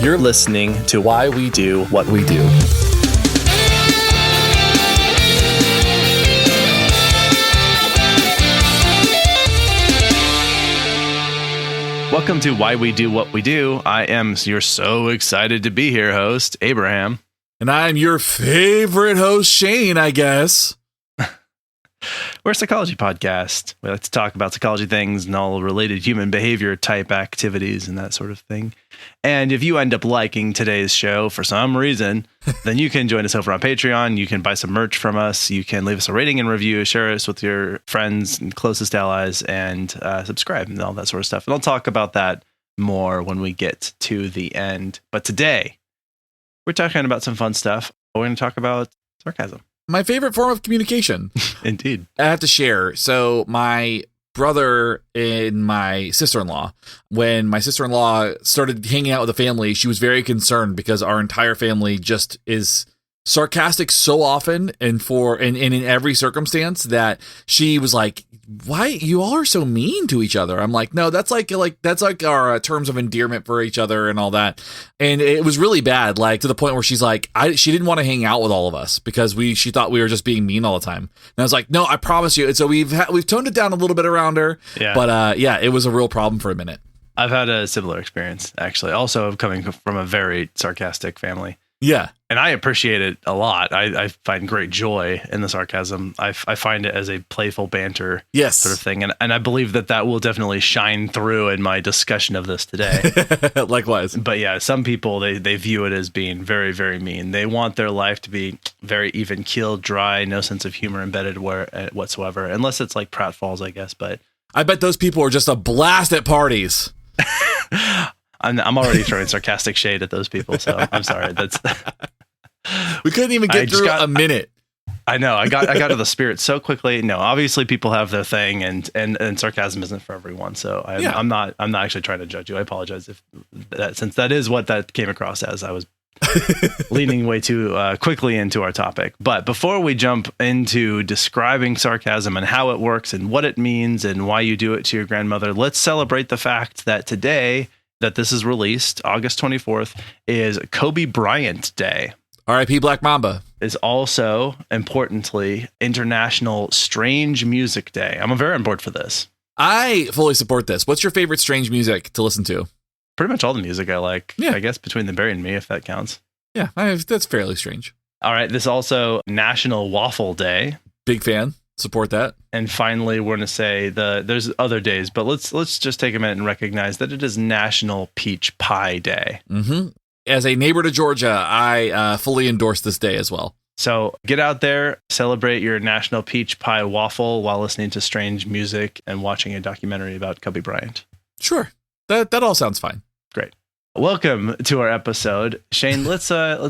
You're listening to Why We Do What We Do. Welcome to Why We Do What We Do. I am your so excited to be here host, Abraham. And I'm your favorite host, Shane, I guess. We're a psychology podcast. We like to talk about psychology things and all related human behavior type activities and that sort of thing. And if you end up liking today's show for some reason, then you can join us over on Patreon. You can buy some merch from us. You can leave us a rating and review, share us with your friends and closest allies, and subscribe and all that sort of stuff. And I'll talk about that more when we get to the end. But today, we're talking about some fun stuff. We're going to talk about sarcasm. My favorite form of communication. Indeed. I have to share. So my brother and my sister-in-law, when my sister-in-law started hanging out with the family, she was very concerned because our entire family just is sarcastic so often and in every circumstance that she was like, why you all are so mean to each other? I'm like, no, that's like our terms of endearment for each other and all that. And it was really bad, like to the point where she's like, she didn't want to hang out with all of us because she thought we were just being mean all the time. And I was like, no, I promise you. And so we've toned it down a little bit around her. Yeah. But it was a real problem for a minute. I've had a similar experience, actually, also coming from a very sarcastic family. Yeah. And I appreciate it a lot. I find great joy in the sarcasm. I find it as a playful banter sort of thing. And I believe that will definitely shine through in my discussion of this today. Likewise. But yeah, some people, they view it as being very, very mean. They want their life to be very even keeled, dry, no sense of humor embedded whatsoever, unless it's like pratfalls, I guess. But I bet those people are just a blast at parties. I'm already throwing sarcastic shade at those people, so I'm sorry. We couldn't even get through a minute. I know. I got to the spirit so quickly. No, obviously people have their thing, and sarcasm isn't for everyone. So I'm not actually trying to judge you. I apologize since that is what that came across as. I was leaning way too quickly into our topic. But before we jump into describing sarcasm and how it works and what it means and why you do it to your grandmother, let's celebrate the fact that today that this is released, August 24th, is Kobe Bryant Day. R.I.P. Black Mamba. Is also, importantly, International Strange Music Day. I'm very on board for this. I fully support this. What's your favorite strange music to listen to? Pretty much all the music I like. Yeah. I guess between the Barry and me, if that counts. Yeah, that's fairly strange. All right. This is also National Waffle Day. Big fan. Support that. And finally, we're going to say there's other days, but let's just take a minute and recognize that it is National Peach Pie Day. Mm-hmm. As a neighbor to Georgia, I fully endorse this day as well. So get out there, celebrate your National Peach Pie Waffle while listening to strange music and watching a documentary about Kobe Bryant. Sure. That all sounds fine. Great. Welcome to our episode. Shane, let's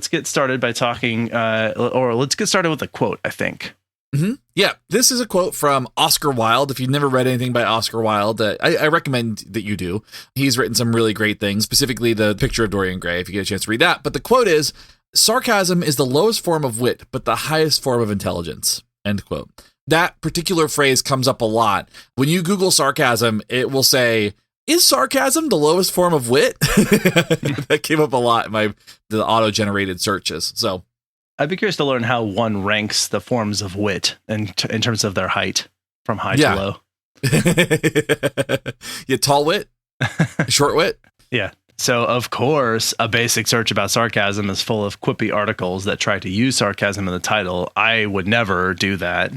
get started by talking, or let's get started with a quote, I think. Mm-hmm. Yeah, this is a quote from Oscar Wilde. If you've never read anything by Oscar Wilde, I recommend that you do. He's written some really great things, specifically The Picture of Dorian Gray, if you get a chance to read that. But the quote is, sarcasm is the lowest form of wit, but the highest form of intelligence, end quote. That particular phrase comes up a lot. When you Google sarcasm, it will say, is sarcasm the lowest form of wit? That came up a lot in the auto-generated searches. So I'd be curious to learn how one ranks the forms of wit in terms of their height, from high to low. Yeah, tall wit, short wit. Yeah. So, of course, a basic search about sarcasm is full of quippy articles that try to use sarcasm in the title. I would never do that,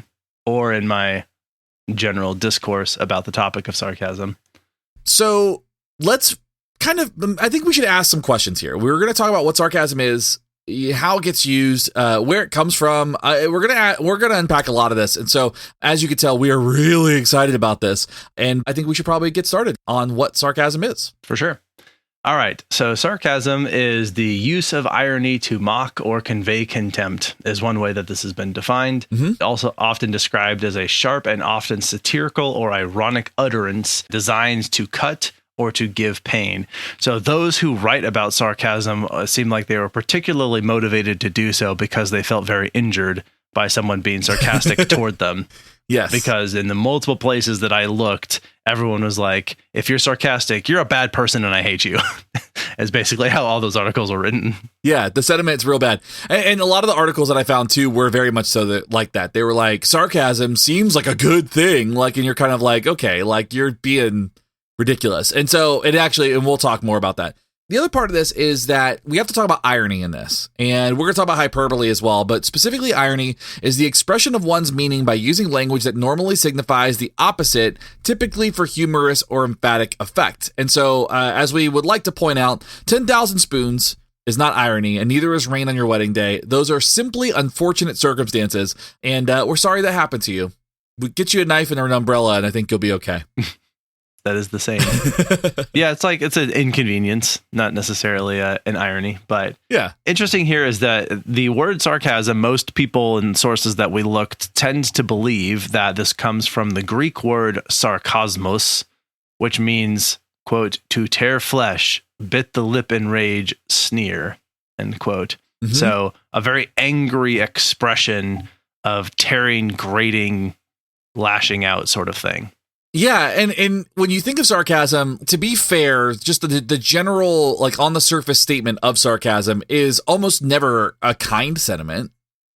or in my general discourse about the topic of sarcasm. So let's I think we should ask some questions here. We're going to talk about what sarcasm is, how it gets used, where it comes from. We're gonna unpack a lot of this, and so as you can tell, we are really excited about this. And I think we should probably get started on what sarcasm is. For sure. All right. So sarcasm is the use of irony to mock or convey contempt, is one way that this has been defined. Mm-hmm. Also often described as a sharp and often satirical or ironic utterance designed to cut or to give pain. So those who write about sarcasm seem like they were particularly motivated to do so because they felt very injured by someone being sarcastic toward them. Yes. Because in the multiple places that I looked, everyone was like, if you're sarcastic, you're a bad person and I hate you. is basically how all those articles were written. Yeah, the sentiment's real bad. And a lot of the articles that I found too were very much so like that. They were like, sarcasm seems like a good thing. Like, and you're kind of like, okay, like you're being ridiculous. And so it actually, and we'll talk more about that. The other part of this is that we have to talk about irony in this, and we're going to talk about hyperbole as well, but specifically irony is the expression of one's meaning by using language that normally signifies the opposite, typically for humorous or emphatic effect. And so, as we would like to point out, 10,000 spoons is not irony, and neither is rain on your wedding day. Those are simply unfortunate circumstances, and we're sorry that happened to you. We get you a knife and an umbrella, and I think you'll be okay. That is the same. Yeah, it's an inconvenience, not necessarily an irony. But yeah, interesting here is that the word sarcasm, most people in sources that we looked tend to believe that this comes from the Greek word sarkasmos, which means, quote, to tear flesh, bit the lip in rage, sneer, end quote. Mm-hmm. So a very angry expression of tearing, grating, lashing out sort of thing. Yeah, and when you think of sarcasm, to be fair, just the general, like on the surface statement of sarcasm is almost never a kind sentiment.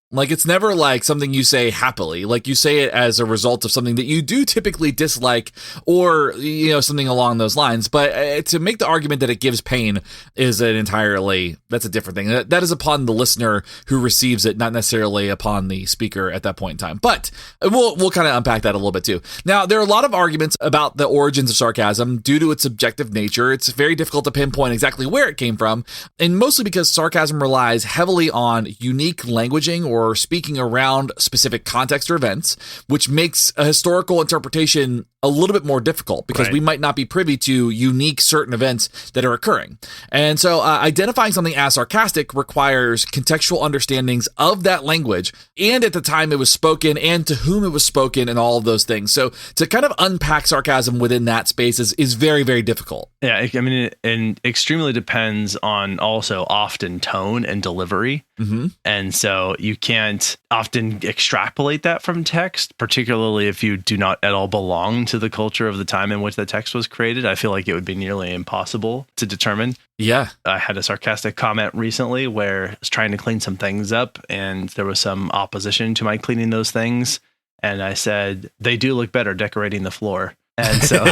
Like, it's never like something you say happily. Like, you say it as a result of something that you do typically dislike or, you know, something along those lines. But to make the argument that it gives pain is that's a different thing. That is upon the listener who receives it, not necessarily upon the speaker at that point in time. But we'll kind of unpack that a little bit too. Now, there are a lot of arguments about the origins of sarcasm due to its subjective nature. It's very difficult to pinpoint exactly where it came from, and mostly because sarcasm relies heavily on unique languaging or speaking around specific context or events, which makes a historical interpretation a little bit more difficult because we might not be privy to unique certain events that are occurring. And so identifying something as sarcastic requires contextual understandings of that language and at the time it was spoken and to whom it was spoken and all of those things. So to kind of unpack sarcasm within that space is very, very difficult. Yeah, I mean, it extremely depends on also often tone and delivery. Mm-hmm. And so you can't often extrapolate that from text, particularly if you do not at all belong to the culture of the time in which the text was created. I feel like it would be nearly impossible to determine. Yeah. I had a sarcastic comment recently where I was trying to clean some things up and there was some opposition to my cleaning those things. And I said, they do look better decorating the floor. And so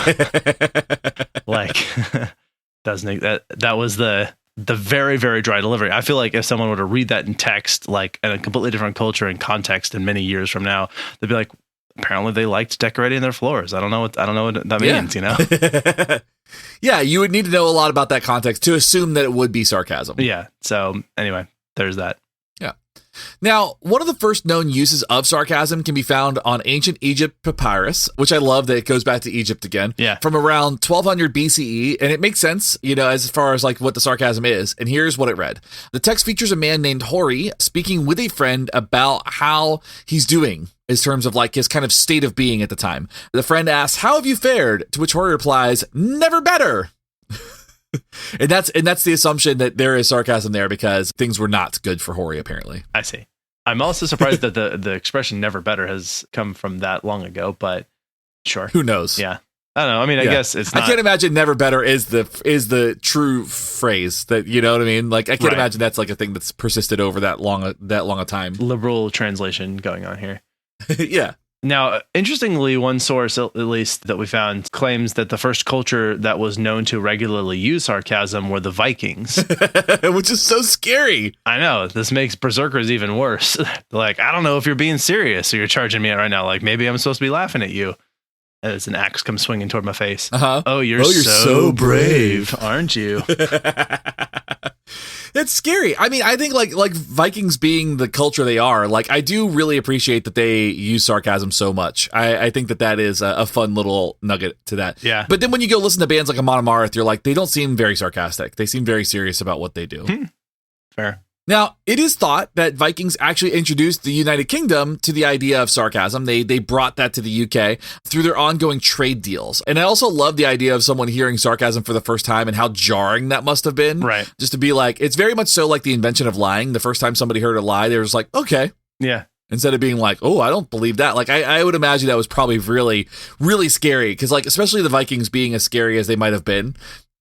like that was the very, very dry delivery. I feel like if someone were to read that in text, like in a completely different culture and context and many years from now, they'd be like, apparently they liked decorating their floors. I don't know what that means, you know? Yeah, you would need to know a lot about that context to assume that it would be sarcasm. Yeah. So anyway, there's that. Yeah. Now, one of the first known uses of sarcasm can be found on ancient Egypt papyrus, which I love that it goes back to Egypt again. Yeah. From around 1200 BCE, and it makes sense, you know, as far as like what the sarcasm is. And here's what it read. The text features a man named Hori speaking with a friend about how he's doing in terms of like his kind of state of being at the time. The friend asks, "How have you fared?" To which Hori replies, "Never better." And that's the assumption that there is sarcasm there because things were not good for Hori, apparently. I see. I'm also surprised that the expression "never better" has come from that long ago, but sure. Who knows? Yeah. I don't know. I mean, I guess it's not. I can't imagine "never better" is the true phrase that, you know what I mean? Like, I can't imagine that's like a thing that's persisted over that long a time. Liberal translation going on here. Yeah. Now, interestingly, one source, at least that we found, claims that the first culture that was known to regularly use sarcasm were the Vikings. Which is so scary. I know. This makes berserkers even worse. Like, I don't know if you're being serious or you're charging me out right now. Like, maybe I'm supposed to be laughing at you. As an axe comes swinging toward my face. Uh-huh. Oh, you're so brave, aren't you? It's scary. I mean, I think like Vikings being the culture they are, like I do really appreciate that they use sarcasm so much. I think that is a fun little nugget to that. Yeah. But then when you go listen to bands like Amon Amarth, you're like, they don't seem very sarcastic. They seem very serious about what they do. Fair. Now, it is thought that Vikings actually introduced the United Kingdom to the idea of sarcasm. They brought that to the UK through their ongoing trade deals. And I also love the idea of someone hearing sarcasm for the first time and how jarring that must have been. Right. Just to be like, it's very much so like the invention of lying. The first time somebody heard a lie, they were just like, okay. Yeah. Instead of being like, oh, I don't believe that. Like, I would imagine that was probably really, really scary. Because, like, especially the Vikings being as scary as they might have been,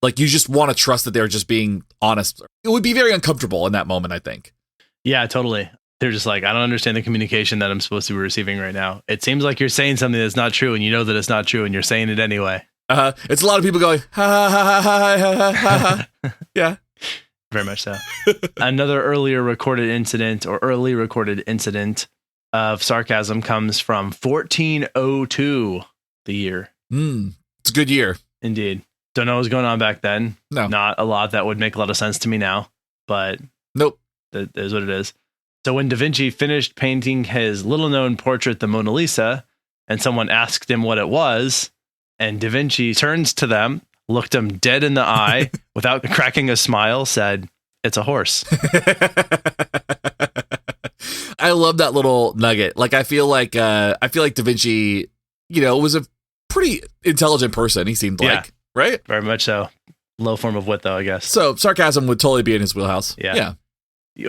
Like, you just want to trust that they're just being honest. It would be very uncomfortable in that moment, I think. Yeah, totally. They're just like, I don't understand the communication that I'm supposed to be receiving right now. It seems like you're saying something that's not true, and you know that it's not true, and you're saying it anyway. It's a lot of people going, ha, ha, ha, ha, ha, ha, ha. Yeah. Very much so. Another early recorded incident of sarcasm comes from 1402, the year. It's a good year. Indeed. Don't know what was going on back then. No. Not a lot that would make a lot of sense to me now, but nope. That is what it is. So when Da Vinci finished painting his little-known portrait, the Mona Lisa, and someone asked him what it was, and Da Vinci turns to them, looked him dead in the eye, without cracking a smile, said, "It's a horse." I love that little nugget. Like, I feel like Da Vinci, was a pretty intelligent person. He seemed like, right? Very much so. Low form of wit, though, I guess. So sarcasm would totally be in his wheelhouse. Yeah.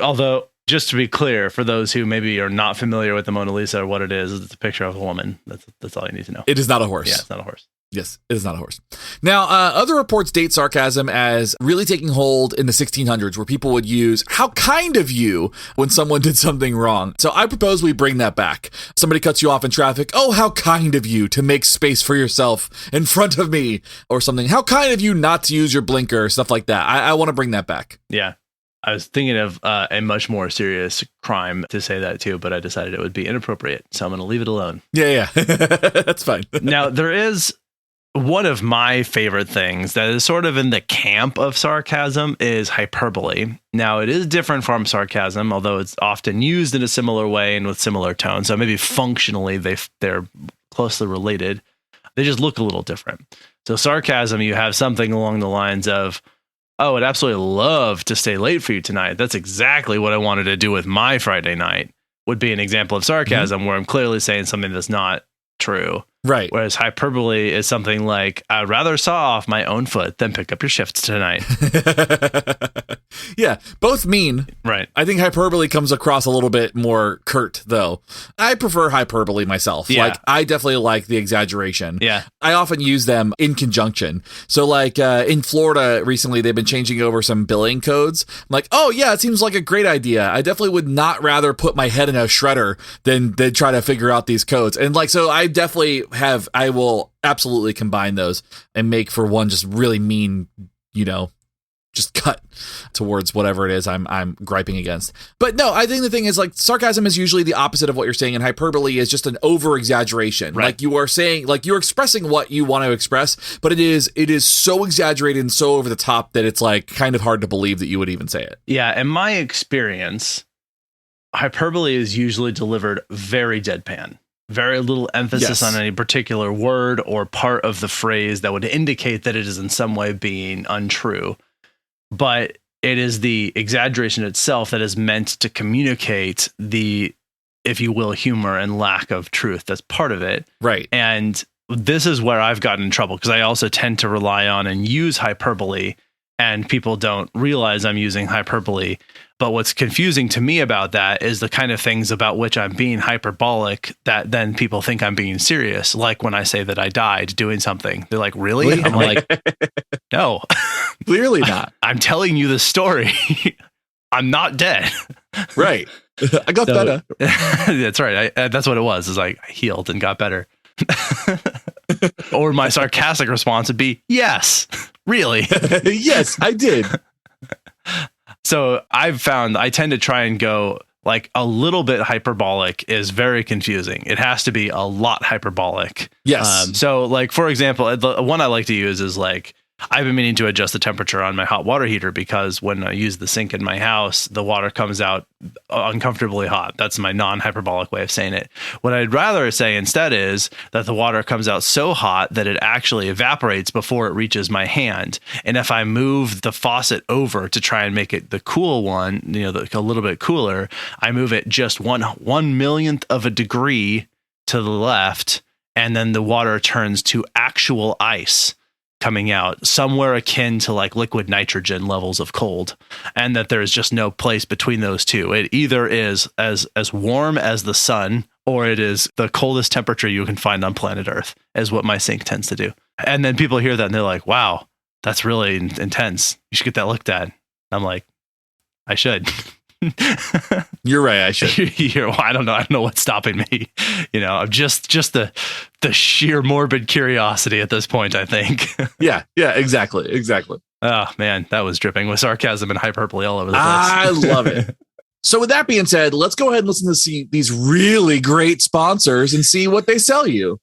Although, just to be clear, for those who maybe are not familiar with the Mona Lisa or what it is, it's a picture of a woman. That's all you need to know. It is not a horse. Yeah, it's not a horse. Yes, it is not a horse. Now, other reports date sarcasm as really taking hold in the 1600s, where people would use "how kind of you" when someone did something wrong. So I propose we bring that back. Somebody cuts you off in traffic. "Oh, how kind of you to make space for yourself in front of me," or something. "How kind of you not to use your blinker," stuff like that. I want to bring that back. Yeah. I was thinking of a much more serious crime to say that too, but I decided it would be inappropriate, so I'm going to leave it alone. Yeah. That's fine. Now, there is one of my favorite things that is sort of in the camp of sarcasm is hyperbole. Now, it is different from sarcasm, although it's often used in a similar way and with similar tones. So maybe functionally they're closely related. They just look a little different. So sarcasm, you have something along the lines of, "Oh, I'd absolutely love to stay late for you tonight. That's exactly what I wanted to do with my Friday night," would be an example of sarcasm where I'm clearly saying something that's not true. Right. Whereas hyperbole is something like, "I'd rather saw off my own foot than pick up your shifts tonight." Yeah, both mean. Right. I think hyperbole comes across a little bit more curt, though. I prefer hyperbole myself. Yeah. Like, I definitely like the exaggeration. Yeah. I often use them in conjunction. So, like, in Florida recently, they've been changing over some billing codes. I'm like, "Oh, yeah, it seems like a great idea. I definitely would not rather put my head in a shredder than try to figure out these codes." And, like, so I definitely I will absolutely combine those and make for one just really mean, just cut towards whatever it is I'm griping against. But no, I think the thing is, like, sarcasm is usually the opposite of what you're saying, and hyperbole is just an over exaggeration. Right. Like, you are saying, like, you're expressing what you want to express, but it is so exaggerated and so over the top that it's like kind of hard to believe that you would even say it. Yeah. In my experience, hyperbole is usually delivered very deadpan. Very little emphasis on any particular word or part of the phrase that would indicate that it is in some way being untrue. But it is the exaggeration itself that is meant to communicate the, if you will, humor and lack of truth. That's part of it. Right. And this is where I've gotten in trouble, because I also tend to rely on and use hyperbole, and people don't realize I'm using hyperbole. But what's confusing to me about that is the kind of things about which I'm being hyperbolic that then people think I'm being serious. Like when I say that I died doing something, they're like, "Really?" I'm like, "No, clearly not. I'm telling you the story. I'm not dead." Right. I got better. That's right. That's what it was. Is like I healed and got better. Or my sarcastic response would be, "Yes, really." Yes, I did. So I've found I tend to try and go like a little bit hyperbolic is very confusing. It has to be a lot hyperbolic. Yes. So like, for example, the one I like to use is like, I've been meaning to adjust the temperature on my hot water heater because when I use the sink in my house, the water comes out uncomfortably hot. That's my non-hyperbolic way of saying it. What I'd rather say instead is that the water comes out so hot that it actually evaporates before it reaches my hand. And if I move the faucet over to try and make it the cool one, a little bit cooler, I move it just one millionth of a degree to the left, and then the water turns to actual ice coming out, somewhere akin to like liquid nitrogen levels of cold, and that there's just no place between those two. It either is as warm as the sun, or it is the coldest temperature you can find on planet Earth, is what my sink tends to do. And then people hear that and they're like, "Wow, that's really intense. You should get that looked at. I'm like, I should. You're right. I should. I don't know. I don't know what's stopping me. I'm just the sheer morbid curiosity at this point, I think. Yeah, exactly. Oh man, that was dripping with sarcasm and hyperbole all over the place. I love it. So with that being said, let's go ahead and listen to these really great sponsors and see what they sell you.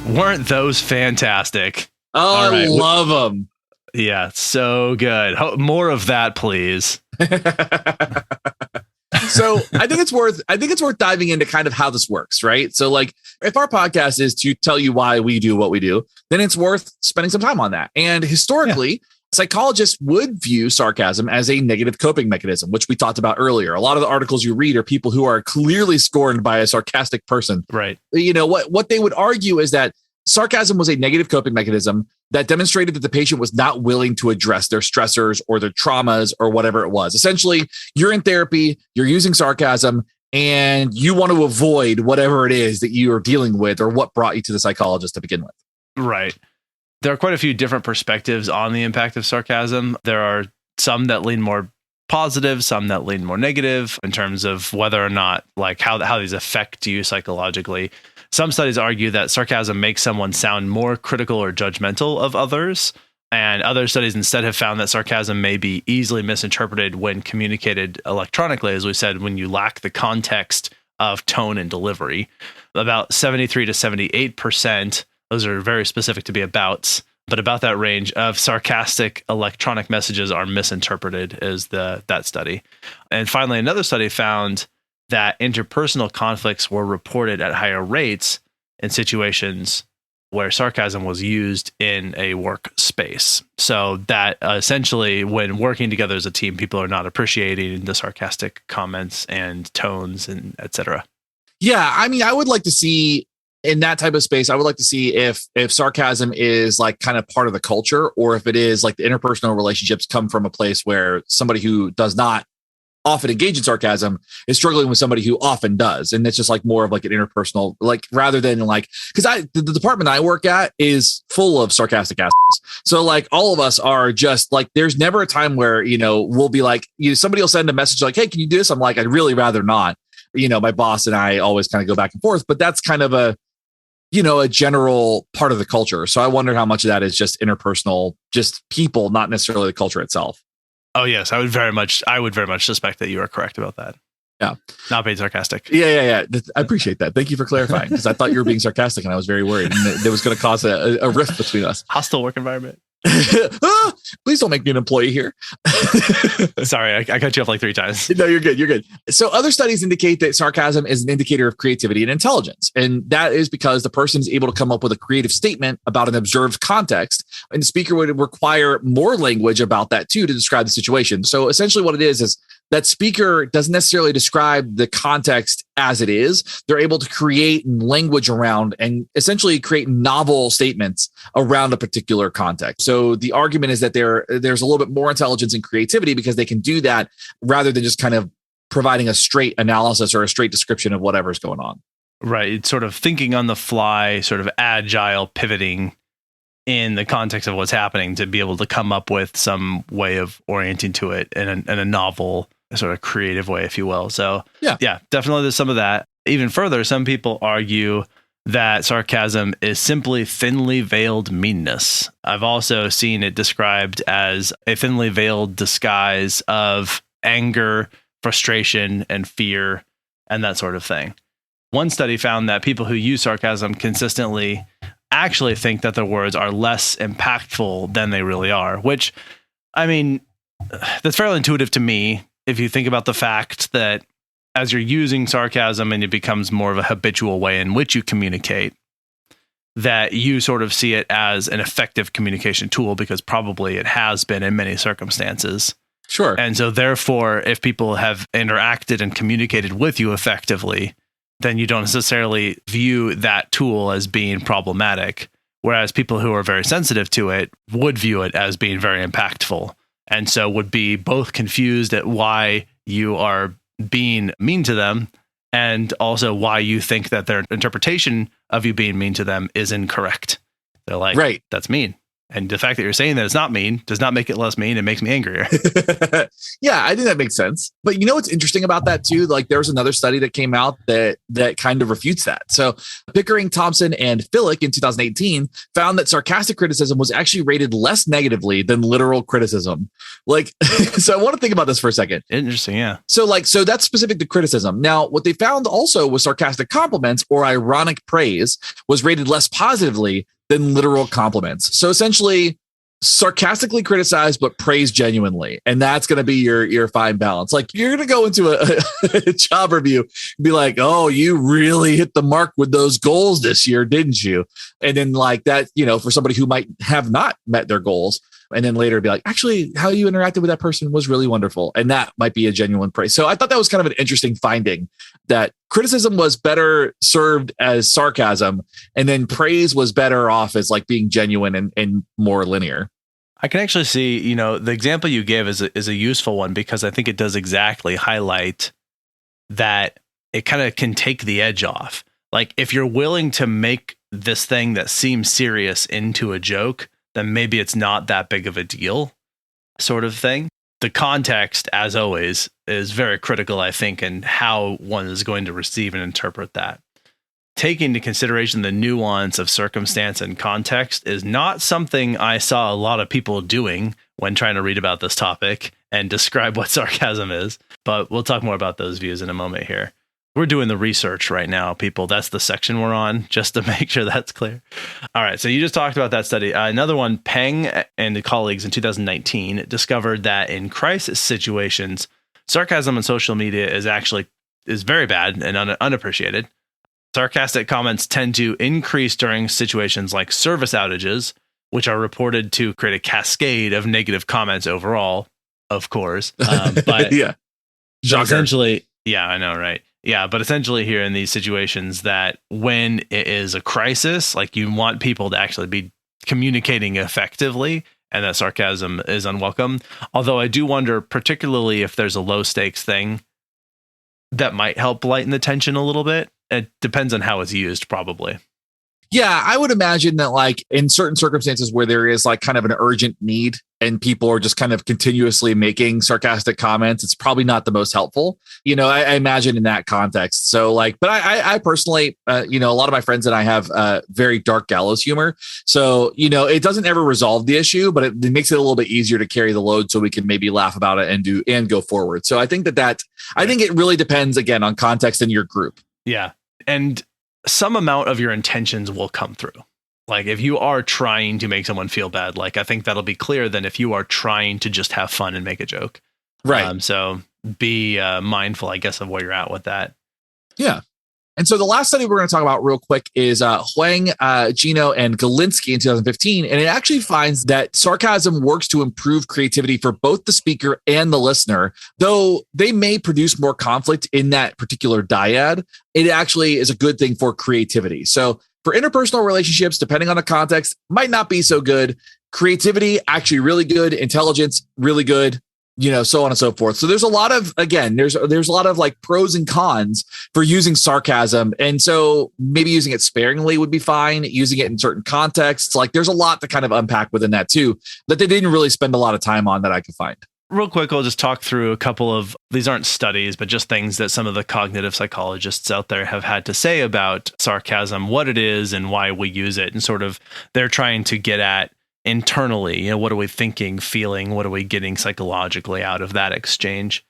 Weren't those fantastic? Oh, right. I love them. Yeah, so good. More of that, please. So I think it's worth diving into kind of how this works, right? So like if our podcast is to tell you why we do what we do, then it's worth spending some time on that. And historically, psychologists would view sarcasm as a negative coping mechanism, which we talked about earlier. A lot of the articles you read are people who are clearly scorned by a sarcastic person. Right. What they would argue is that sarcasm was a negative coping mechanism that demonstrated that the patient was not willing to address their stressors or their traumas or whatever it was. Essentially, you're in therapy, you're using sarcasm, and you want to avoid whatever it is that you are dealing with or what brought you to the psychologist to begin with. Right. There are quite a few different perspectives on the impact of sarcasm. There are some that lean more positive, some that lean more negative in terms of whether or not, like how these affect you psychologically. Some studies argue that sarcasm makes someone sound more critical or judgmental of others. And other studies instead have found that sarcasm may be easily misinterpreted when communicated electronically, as we said, when you lack the context of tone and delivery. About 73 to 78%, those are very specific to be abouts, but about that range of sarcastic electronic messages are misinterpreted is that study. And finally, another study found that interpersonal conflicts were reported at higher rates in situations where sarcasm was used in a workspace. So that essentially when working together as a team, people are not appreciating the sarcastic comments and tones and et cetera. Yeah. I mean, I would like to see in that type of space, I would like to see if sarcasm is like kind of part of the culture, or if it is like the interpersonal relationships come from a place where somebody who does not often engage in sarcasm is struggling with somebody who often does. And it's just like more of like an interpersonal, like rather than like, because the department I work at is full of sarcastic assholes. So like all of us are just like, there's never a time where, we'll be like, somebody will send a message like, hey, can you do this? I'm like, I'd really rather not. My boss and I always kind of go back and forth, but that's kind of a general part of the culture. So I wonder how much of that is just interpersonal, just people, not necessarily the culture itself. Oh yes, I would very much suspect that you are correct about that. Yeah, not being sarcastic. Yeah. I appreciate that. Thank you for clarifying, because I thought you were being sarcastic, and I was very worried, and it was going to cause a rift between us. Hostile work environment. Please don't make me an employee here. Sorry, I cut you off like 3 times. No, you're good. So other studies indicate that sarcasm is an indicator of creativity and intelligence. And that is because the person is able to come up with a creative statement about an observed context. And the speaker would require more language about that too to describe the situation. So essentially what it is that speaker doesn't necessarily describe the context as it is. They're able to create language around and essentially create novel statements around a particular context. So the argument is that there's a little bit more intelligence and creativity because they can do that rather than just kind of providing a straight analysis or a straight description of whatever's going on. Right. It's sort of thinking on the fly, sort of agile pivoting in the context of what's happening to be able to come up with some way of orienting to it in a novel, sort of creative way, if you will. So yeah, definitely there's some of that. Even further, some people argue that sarcasm is simply thinly veiled meanness. I've also seen it described as a thinly veiled disguise of anger, frustration, and fear, and that sort of thing. One study found that people who use sarcasm consistently actually think that their words are less impactful than they really are, which, I mean, that's fairly intuitive to me if you think about the fact that as you're using sarcasm and it becomes more of a habitual way in which you communicate, that you sort of see it as an effective communication tool because probably it has been in many circumstances. Sure. And so therefore, if people have interacted and communicated with you effectively, then you don't necessarily view that tool as being problematic. Whereas people who are very sensitive to it would view it as being very impactful. And so would be both confused at why you are being mean to them and also why you think that their interpretation of you being mean to them is incorrect. They're like, right, that's mean. And the fact that you're saying that it's not mean does not make it less mean. It makes me angrier. Yeah, I think that makes sense. But you know what's interesting about that too? Like there was another study that came out that kind of refutes that. So Pickering, Thompson, and Philick in 2018 found that sarcastic criticism was actually rated less negatively than literal criticism. Like, so I want to think about this for a second. Interesting, yeah. So that's specific to criticism. Now, what they found also was sarcastic compliments or ironic praise was rated less positively than literal compliments. So essentially, sarcastically criticize but praise genuinely, and that's going to be your fine balance. Like you're going to go into a job review and be like, "Oh, you really hit the mark with those goals this year, didn't you?" And then like that, for somebody who might have not met their goals, and then later be like, "Actually, how you interacted with that person was really wonderful," and that might be a genuine praise. So I thought that was kind of an interesting finding that criticism was better served as sarcasm, and then praise was better off as like being genuine and more linear. I can actually see, the example you gave is a useful one because I think it does exactly highlight that it kind of can take the edge off. Like if you're willing to make this thing that seems serious into a joke, then maybe it's not that big of a deal, sort of thing. The context, as always, is very critical, I think, in how one is going to receive and interpret that. Taking into consideration the nuance of circumstance and context is not something I saw a lot of people doing when trying to read about this topic and describe what sarcasm is. But we'll talk more about those views in a moment here. We're doing the research right now, people. That's the section we're on, just to make sure that's clear. All right, so you just talked about that study. Another one, Peng and the colleagues in 2019 discovered that in crisis situations, sarcasm on social media is very bad and unappreciated. Sarcastic comments tend to increase during situations like service outages, which are reported to create a cascade of negative comments overall, of course. But yeah, essentially, yeah, I know, right? Yeah, but essentially here in these situations that when it is a crisis, like you want people to actually be communicating effectively, and that sarcasm is unwelcome. Although I do wonder, particularly if there's a low stakes thing, that might help lighten the tension a little bit. It depends on how it's used, probably. Yeah, I would imagine that like in certain circumstances where there is like kind of an urgent need and people are just kind of continuously making sarcastic comments, it's probably not the most helpful. I imagine in that context. So like, but I personally, a lot of my friends and I have very dark gallows humor. So, it doesn't ever resolve the issue, but it makes it a little bit easier to carry the load so we can maybe laugh about it and go forward. So I think I think it really depends again on context in your group. Yeah. And some amount of your intentions will come through. Like if you are trying to make someone feel bad, like I think that'll be clear than if you are trying to just have fun and make a joke. Right. So be mindful, I guess, of where you're at with that. Yeah. And so the last study we're going to talk about real quick is Huang, Gino, and Galinsky in 2015. And it actually finds that sarcasm works to improve creativity for both the speaker and the listener. Though they may produce more conflict in that particular dyad, it actually is a good thing for creativity. So for interpersonal relationships, depending on the context, might not be so good. Creativity, actually really good. Intelligence, really good. So on and so forth. So there's a lot of, again, there's a lot of like pros and cons for using sarcasm. And so maybe using it sparingly would be fine. Using it in certain contexts, like there's a lot to kind of unpack within that too, that they didn't really spend a lot of time on that I could find. Real quick, I'll just talk through a couple of, these aren't studies, but just things that some of the cognitive psychologists out there have had to say about sarcasm, what it is and why we use it. And sort of they're trying to get at internally, what are we thinking, feeling, what are we getting psychologically out of that exchange?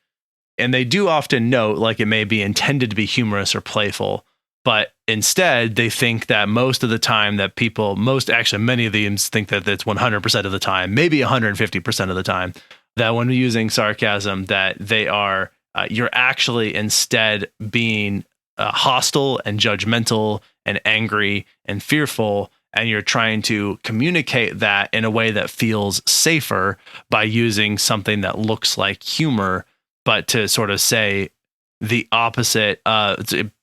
And they do often note like it may be intended to be humorous or playful, but instead they think that most of the time that many of these think that it's 100% of the time, maybe 150% of the time, that when using sarcasm that they are, you're actually instead being hostile and judgmental and angry and fearful. And you're trying to communicate that in a way that feels safer by using something that looks like humor, but to sort of say the opposite,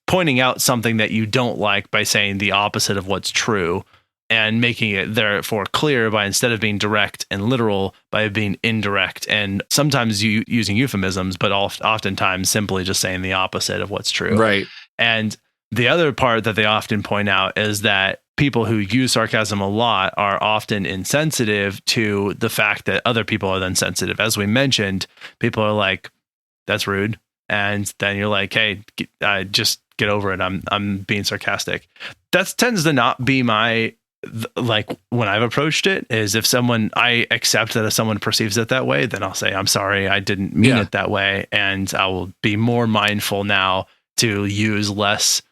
pointing out something that you don't like by saying the opposite of what's true and making it therefore clear by, instead of being direct and literal, by being indirect and sometimes using euphemisms, but oftentimes simply just saying the opposite of what's true. Right. And the other part that they often point out is that people who use sarcasm a lot are often insensitive to the fact that other people are then sensitive. As we mentioned, people are like, that's rude. And then you're like, hey, just get over it. I'm being sarcastic. That tends to not be my, like, when I've approached it, is if I accept that if someone perceives it that way, then I'll say, I'm sorry, I didn't mean it that way. And I will be more mindful now to use less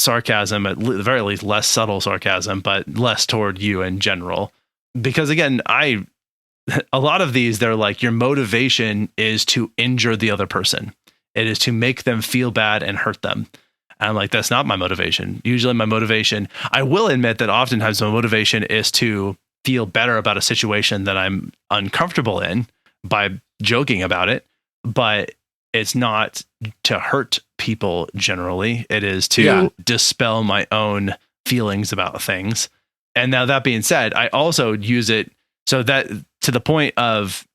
sarcasm, at the very least less subtle sarcasm, but less toward you in general. Because again, a lot of these, they're like, your motivation is to injure the other person. It is to make them feel bad and hurt them. And I'm like, that's not my motivation. Usually my motivation, I will admit that oftentimes my motivation is to feel better about a situation that I'm uncomfortable in by joking about it, but it's not to hurt people generally. It is to dispel my own feelings about things. And now that being said, I also use it so that to the point of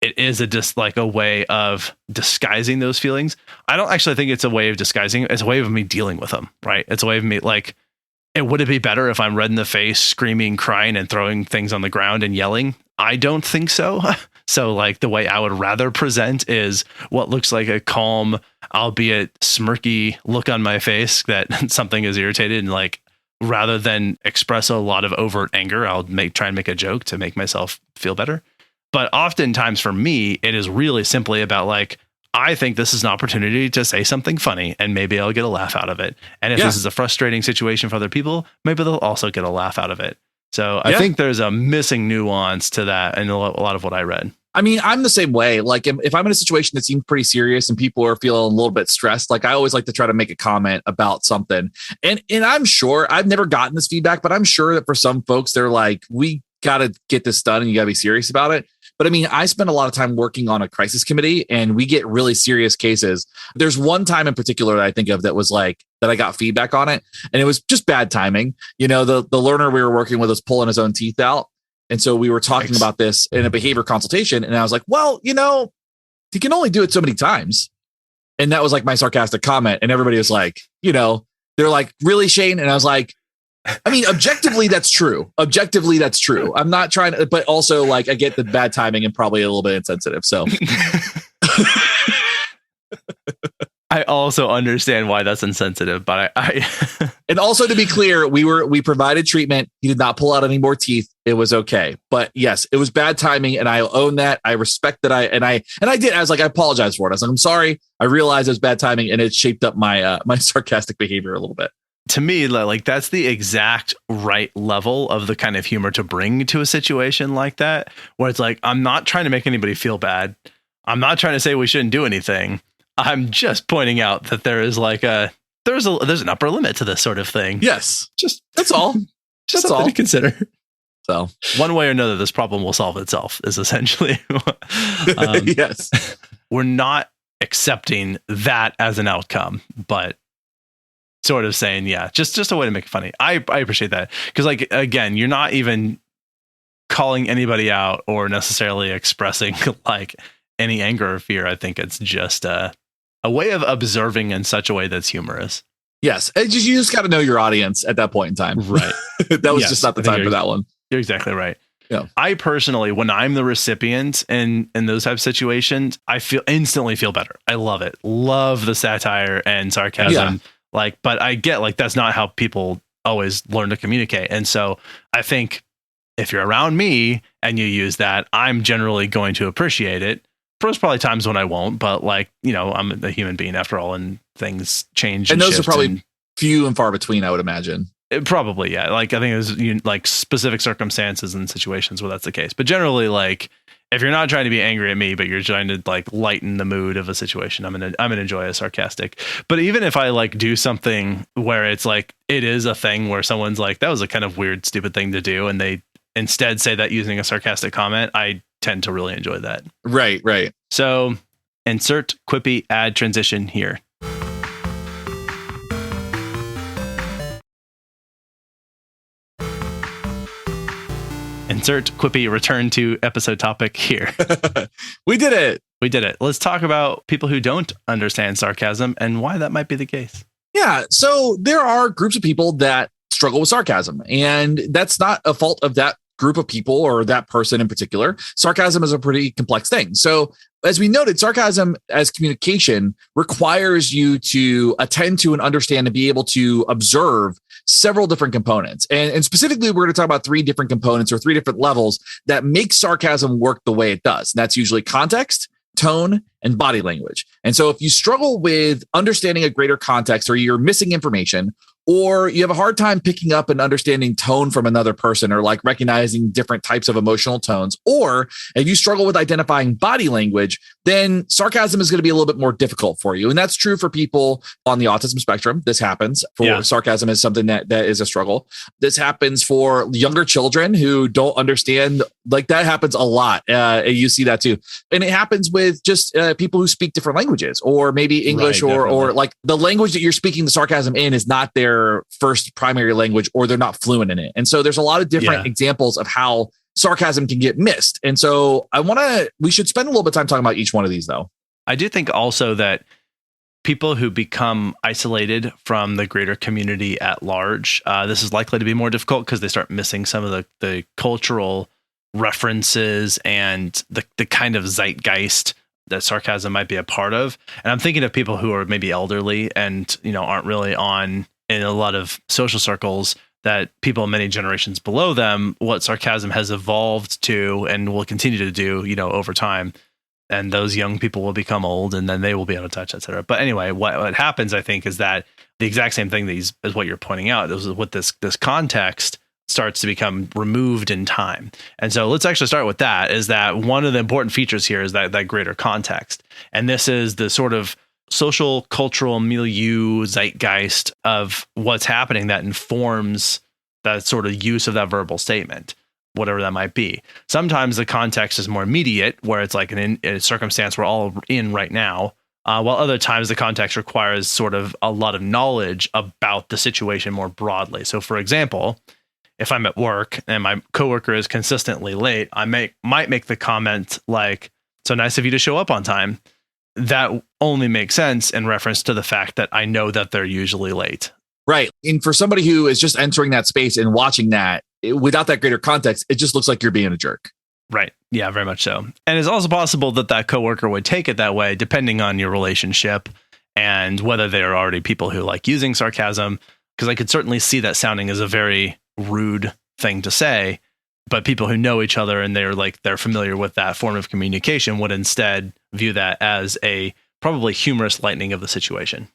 it is a way of disguising those feelings. I don't actually think it's a way of disguising. It's a way of me dealing with them, right? It's a way of me like, would it be better if I'm red in the face, screaming, crying, and throwing things on the ground and yelling? I don't think so. So like the way I would rather present is what looks like a calm, albeit smirky look on my face that something is irritated, and like, rather than express a lot of overt anger, I'll try and make a joke to make myself feel better. But oftentimes for me, it is really simply about like, I think this is an opportunity to say something funny and maybe I'll get a laugh out of it. And if this is a frustrating situation for other people, maybe they'll also get a laugh out of it. So I think there's a missing nuance to that in a lot of what I read. I mean, I'm the same way. Like if I'm in a situation that seems pretty serious and people are feeling a little bit stressed, like I always like to try to make a comment about something. And I'm sure I've never gotten this feedback, but I'm sure that for some folks, they're like, we got to get this done and you got to be serious about it. But I mean, I spend a lot of time working on a crisis committee and we get really serious cases. There's one time in particular that I think of that was like that I got feedback on it and it was just bad timing. You know, the learner we were working with was pulling his own teeth out. And so we were talking about this in a behavior consultation. And I was like, well, you know, he can only do it so many times. And that was like my sarcastic comment. And everybody was like, you know, they're like, really, Shane? And I was like, I mean, objectively, that's true. Objectively, that's true. I'm not trying to, but also like I get the bad timing and probably a little bit insensitive. So I also understand why that's insensitive, but I and also to be clear, we provided treatment. He did not pull out any more teeth. It was okay. But yes, it was bad timing. And I own that. I respect that. I did. I was like, I apologize for it. I was like, I'm sorry. I realized it was bad timing and it shaped up my my sarcastic behavior a little bit. To me, like that's the exact right level of the kind of humor to bring to a situation like that, where it's like, I'm not trying to make anybody feel bad. I'm not trying to say we shouldn't do anything. I'm just pointing out that there is like there's an upper limit to this sort of thing. Yes. That's all. Just something all to consider. So one way or another, this problem will solve itself is essentially, yes, we're not accepting that as an outcome, but sort of saying, yeah, just a way to make it funny. I appreciate that. Cause like, again, you're not even calling anybody out or necessarily expressing like any anger or fear. I think it's just a way of observing in such a way that's humorous. Yes. You just got to know your audience at that point in time. Right. That was just not the time for that one. You're exactly right. Yeah. I personally, when I'm the recipient in those type of situations, I instantly feel better. I love it. Love the satire and sarcasm. Yeah. Like, but I get like, that's not how people always learn to communicate. And so I think if you're around me and you use that, I'm generally going to appreciate it. There's probably times when I won't, but like, you know, I'm a human being after all and things change. And those are probably few and far between, I would imagine. Probably, yeah. Like I think there's like specific circumstances and situations where that's the case. But generally, like if you're not trying to be angry at me, but you're trying to like lighten the mood of a situation, I'm gonna enjoy a sarcastic. But even if I like do something where it's like it is a thing where someone's like, that was a kind of weird, stupid thing to do, and they instead say that using a sarcastic comment, I tend to really enjoy that. Right. So insert quippy add transition here. Insert quippy return to episode topic here. We did it. We did it. Let's talk about people who don't understand sarcasm and why that might be the case. Yeah. So there are groups of people that struggle with sarcasm, and that's not a fault of that group of people or that person in particular. Sarcasm is a pretty complex thing. So as we noted, sarcasm as communication requires you to attend to and understand and be able to observe several different components. And specifically, we're going to talk about 3 different components or 3 different levels that make sarcasm work the way it does. And that's usually context, tone, and body language. And so if you struggle with understanding a greater context, or you're missing information, or you have a hard time picking up and understanding tone from another person, or like recognizing different types of emotional tones, or if you struggle with identifying body language, then sarcasm is going to be a little bit more difficult for you. And that's true for people on the autism spectrum. This happens for sarcasm is something that is a struggle. This happens for younger children who don't understand, like that happens a lot. You see that too. And it happens with just people who speak different languages, or maybe English, right, or like the language that you're speaking the sarcasm in is not their first primary language, or they're not fluent in it. And so there's a lot of different examples of how sarcasm can get missed. And so we should spend a little bit of time talking about each one of these though. I do think also that people who become isolated from the greater community at large, this is likely to be more difficult because they start missing some of the cultural references and the kind of zeitgeist that sarcasm might be a part of. And I'm thinking of people who are maybe elderly and, aren't really on in a lot of social circles, that people many generations below them, what sarcasm has evolved to and will continue to do, over time. And those young people will become old, and then they will be out of touch, et cetera. But anyway, what happens, I think, is that the exact same thing is what you're pointing out. Is what this context starts to become removed in time. And so let's actually start with that, is that one of the important features here is that greater context. And this is the sort of social, cultural milieu, zeitgeist of what's happening that informs that sort of use of that verbal statement, whatever that might be. Sometimes the context is more immediate, where it's like a circumstance we're all in right now, while other times the context requires sort of a lot of knowledge about the situation more broadly. So for example, if I'm at work and my coworker is consistently late, I might make the comment like, "So nice of you to show up on time." That only makes sense in reference to the fact that I know that they're usually late. Right. And for somebody who is just entering that space and watching that without that greater context, it just looks like you're being a jerk. Right. Yeah, very much so. And it's also possible that coworker would take it that way, depending on your relationship and whether they are already people who like using sarcasm, because I could certainly see that sounding as a very rude thing to say. But people who know each other and they're familiar with that form of communication would instead view that as a probably humorous lightening of the situation.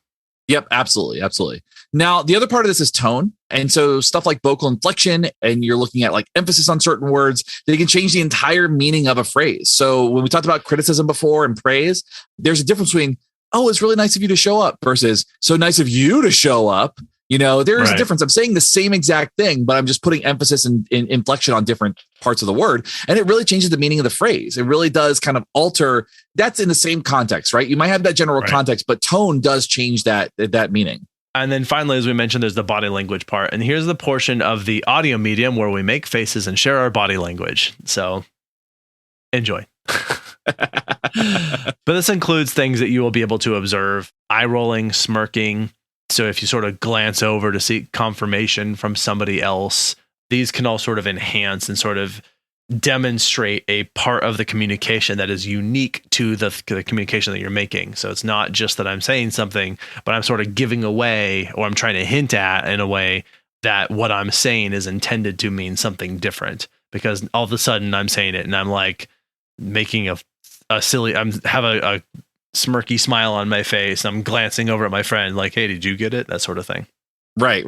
Yep, absolutely. Absolutely. Now, the other part of this is tone. And so stuff like vocal inflection, and you're looking at like emphasis on certain words, they can change the entire meaning of a phrase. So when we talked about criticism before and praise, there's a difference between, "Oh, it's really nice of you to show up," versus "so nice of you to show up." There's a difference. I'm saying the same exact thing, but I'm just putting emphasis and inflection on different parts of the word. And it really changes the meaning of the phrase. It really does kind of alter. That's in the same context, right? You might have that general context, but tone does change that meaning. And then finally, as we mentioned, there's the body language part. And here's the portion of the audio medium where we make faces and share our body language. So enjoy. But this includes things that you will be able to observe: eye rolling, smirking. So if you sort of glance over to seek confirmation from somebody else, these can all sort of enhance and sort of demonstrate a part of the communication that is unique to the communication that you're making. So it's not just that I'm saying something, but I'm sort of giving away, or I'm trying to hint at in a way that what I'm saying is intended to mean something different, because all of a sudden I'm saying it and I'm like making a silly, have a smirky smile on my face. I'm glancing over at my friend like, "Hey, did you get it?" That sort of thing. Right.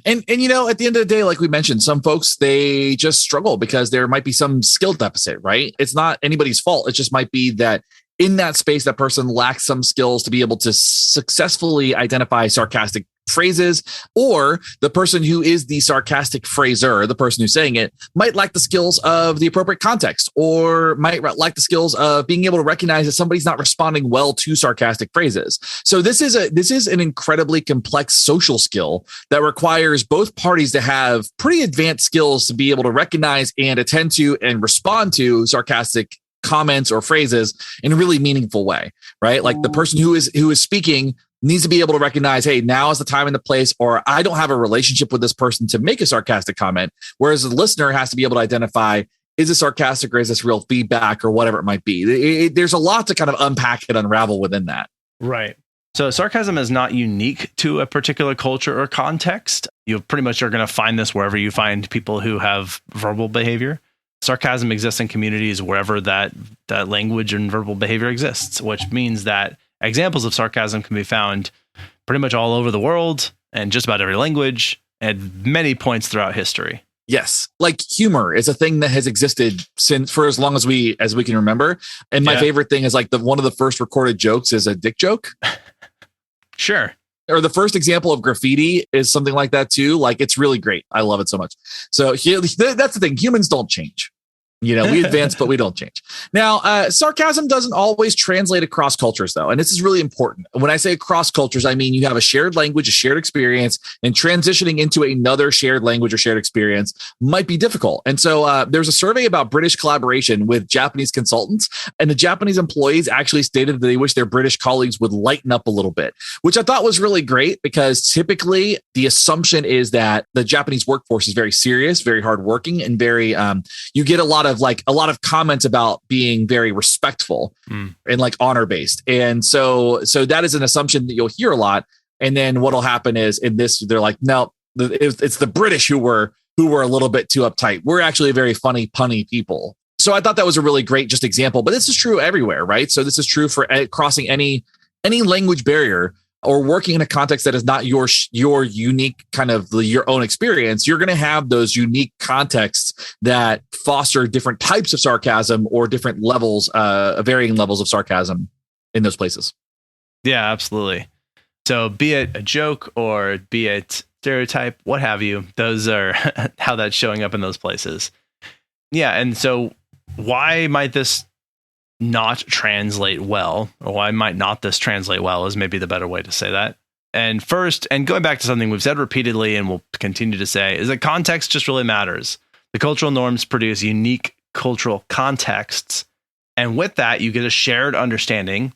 And at the end of the day, like we mentioned, some folks, they just struggle because there might be some skill deficit, right? It's not anybody's fault. It just might be that in that space, that person lacks some skills to be able to successfully identify sarcastic phrases, or the person who is the sarcastic phraser, the person who's saying it, might lack the skills of the appropriate context, or might lack the skills of being able to recognize that somebody's not responding well to sarcastic phrases. So this is an incredibly complex social skill that requires both parties to have pretty advanced skills to be able to recognize and attend to and respond to sarcastic comments or phrases in a really meaningful way, right? Like the person who is speaking needs to be able to recognize, hey, now is the time and the place, or I don't have a relationship with this person to make a sarcastic comment. Whereas the listener has to be able to identify, is it sarcastic or is this real feedback or whatever it might be? There's a lot to kind of unpack and unravel within that. Right. So sarcasm is not unique to a particular culture or context. You pretty much are going to find this wherever you find people who have verbal behavior. Sarcasm exists in communities wherever that language and verbal behavior exists, which means that examples of sarcasm can be found pretty much all over the world and just about every language at many points throughout history. Yes. Like humor is a thing that has existed for as long as we can remember. And my favorite thing is like one of the first recorded jokes is a dick joke. Sure. Or the first example of graffiti is something like that too. Like it's really great. I love it so much. So that's the thing. Humans don't change. We advance, but we don't change. Now, sarcasm doesn't always translate across cultures, though. And this is really important. When I say across cultures, I mean you have a shared language, a shared experience, and transitioning into another shared language or shared experience might be difficult. And so there's a survey about British collaboration with Japanese consultants, and the Japanese employees actually stated that they wish their British colleagues would lighten up a little bit, which I thought was really great because typically the assumption is that the Japanese workforce is very serious, very hardworking, and very, you get a lot of comments about being very respectful and like honor based. And so that is an assumption that you'll hear a lot. And then what'll happen is in this, they're like, no, it's the British who were a little bit too uptight. We're actually a very funny, punny people. So I thought that was a really great just example, but this is true everywhere, right? So this is true for crossing any language barrier or working in a context that is not your unique kind of your own experience. You're going to have those unique contexts that foster different types of sarcasm or different levels, varying levels of sarcasm in those places. Yeah, absolutely. So be it a joke or be it stereotype, what have you, those are how that's showing up in those places. Yeah. And so why might this not translate well, or why might not this translate well is maybe the better way to say that. And first, and going back to something we've said repeatedly and we'll continue to say, is that context just really matters. The cultural norms produce unique cultural contexts. And with that, you get a shared understanding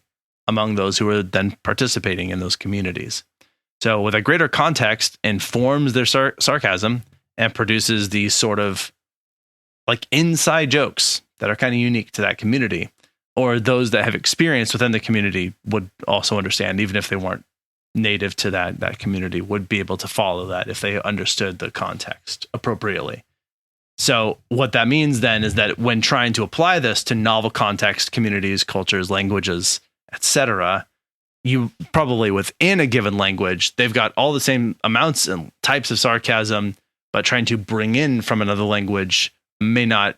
among those who are then participating in those communities. So with a greater context informs their sarcasm and produces these sort of like inside jokes that are kind of unique to that community, or those that have experience within the community would also understand, even if they weren't native to that community, would be able to follow that if they understood the context appropriately. So what that means then is that when trying to apply this to novel context, communities, cultures, languages, etc., you probably within a given language, they've got all the same amounts and types of sarcasm, but trying to bring in from another language may not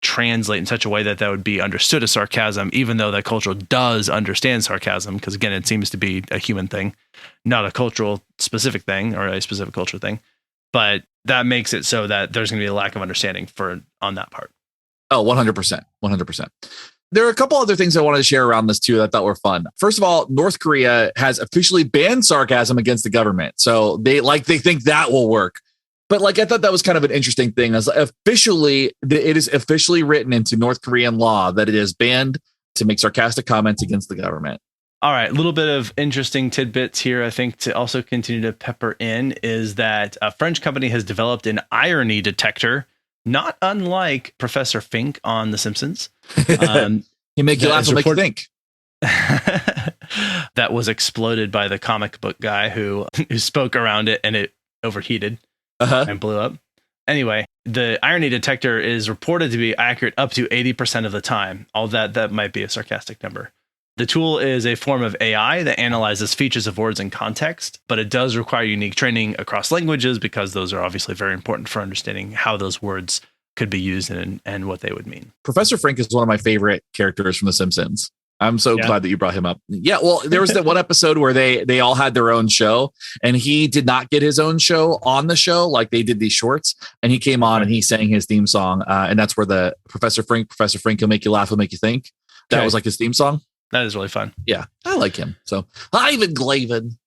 translate in such a way that would be understood as sarcasm, even though that culture does understand sarcasm, because again, it seems to be a human thing, not a cultural specific thing or a specific culture thing. But that makes it so that there's going to be a lack of understanding on that part. Oh, 100%. 100%. There are a couple other things I wanted to share around this too that I thought were fun. First of all, North Korea has officially banned sarcasm against the government. So they think that will work. But I thought that was kind of an interesting thing. As it is officially written into North Korean law that it is banned to make sarcastic comments against the government. All right, a little bit of interesting tidbits here, I think, to also continue to pepper in is that a French company has developed an irony detector, not unlike Professor Fink on The Simpsons. He make you laugh and make you think. That was exploded by the comic book guy who spoke around it and it overheated. And blew up. Anyway, the irony detector is reported to be accurate up to 80% of the time. All that might be a sarcastic number. The tool is a form of AI that analyzes features of words in context, but it does require unique training across languages because those are obviously very important for understanding how those words could be used and what they would mean. Professor Frink is one of my favorite characters from The Simpsons. I'm so glad that you brought him up. Yeah, well, there was that one episode where they all had their own show, and he did not get his own show on the show like they did these shorts. And he came on and he sang his theme song, and that's where the Professor Frink, he'll make you laugh, he'll make you think. That was like his theme song. That is really fun. Yeah, I like him. So Ivan Glavin.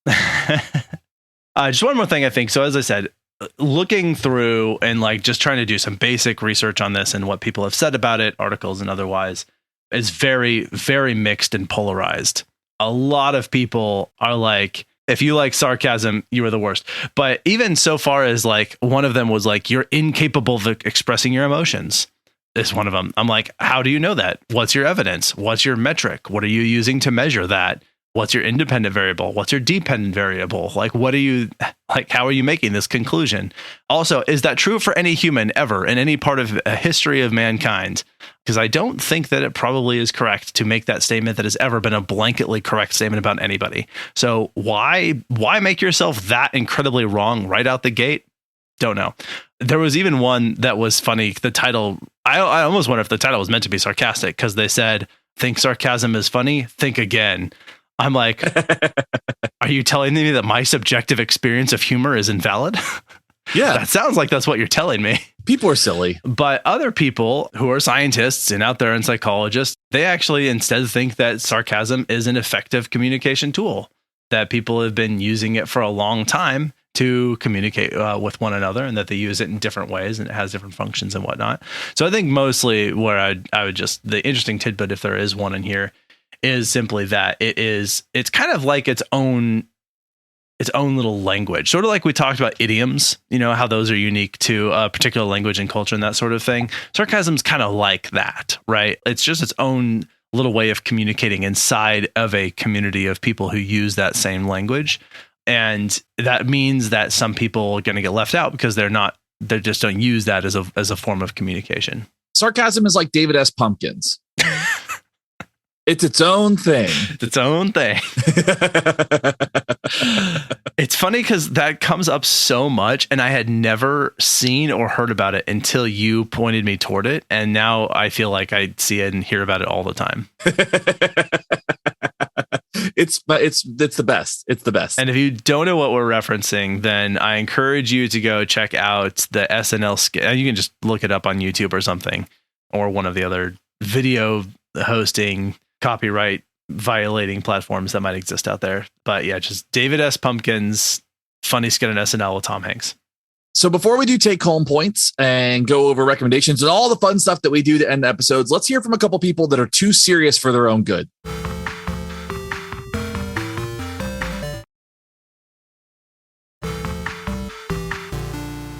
Just one more thing, I think. So as I said, looking through and like just trying to do some basic research on this and what people have said about it, articles and otherwise, is very, very mixed and polarized. A lot of people are like, if you like sarcasm, you are the worst. But even so far as like one of them was like, you're incapable of expressing your emotions. Is one of them. I'm like, how do you know that? What's your evidence? What's your metric? What are you using to measure that? What's your independent variable? What's your dependent variable? Like, what are you like? How are you making this conclusion? Also, is that true for any human ever in any part of a history of mankind? Because I don't think that it probably is correct to make that statement that has ever been a blanketly correct statement about anybody. So why make yourself that incredibly wrong right out the gate? Don't know. There was even one that was funny. The title, I almost wonder if the title was meant to be sarcastic because they said, think sarcasm is funny, think again. I'm like, are you telling me that my subjective experience of humor is invalid? Yeah. That sounds like that's what you're telling me. People are silly. But other people who are scientists and out there and psychologists, they actually instead think that sarcasm is an effective communication tool, that people have been using it for a long time to communicate with one another, and that they use it in different ways and it has different functions and whatnot. So I think mostly where I would just, the interesting tidbit, if there is one in here, is simply that it's kind of like its own little language, sort of like we talked about idioms, you know, how those are unique to a particular language and culture and that sort of thing. Sarcasm's kind of like that, right? It's just its own little way of communicating inside of a community of people who use that same language. And that means that some people are going to get left out because they just don't use that as a form of communication. Sarcasm is like David S. Pumpkins. It's its own thing. It's its own thing. It's funny because that comes up so much, and I had never seen or heard about it until you pointed me toward it. And now I feel like I see it and hear about it all the time. It's the best. It's the best. And if you don't know what we're referencing, then I encourage you to go check out the SNL skit. You can just look it up on YouTube or something, or one of the other video hosting copyright violating platforms that might exist out there. But yeah, just David S. Pumpkins funny skit on SNL with Tom Hanks. So before we do take home points and go over recommendations and all the fun stuff that we do to end the episodes, let's hear from a couple people that are too serious for their own good.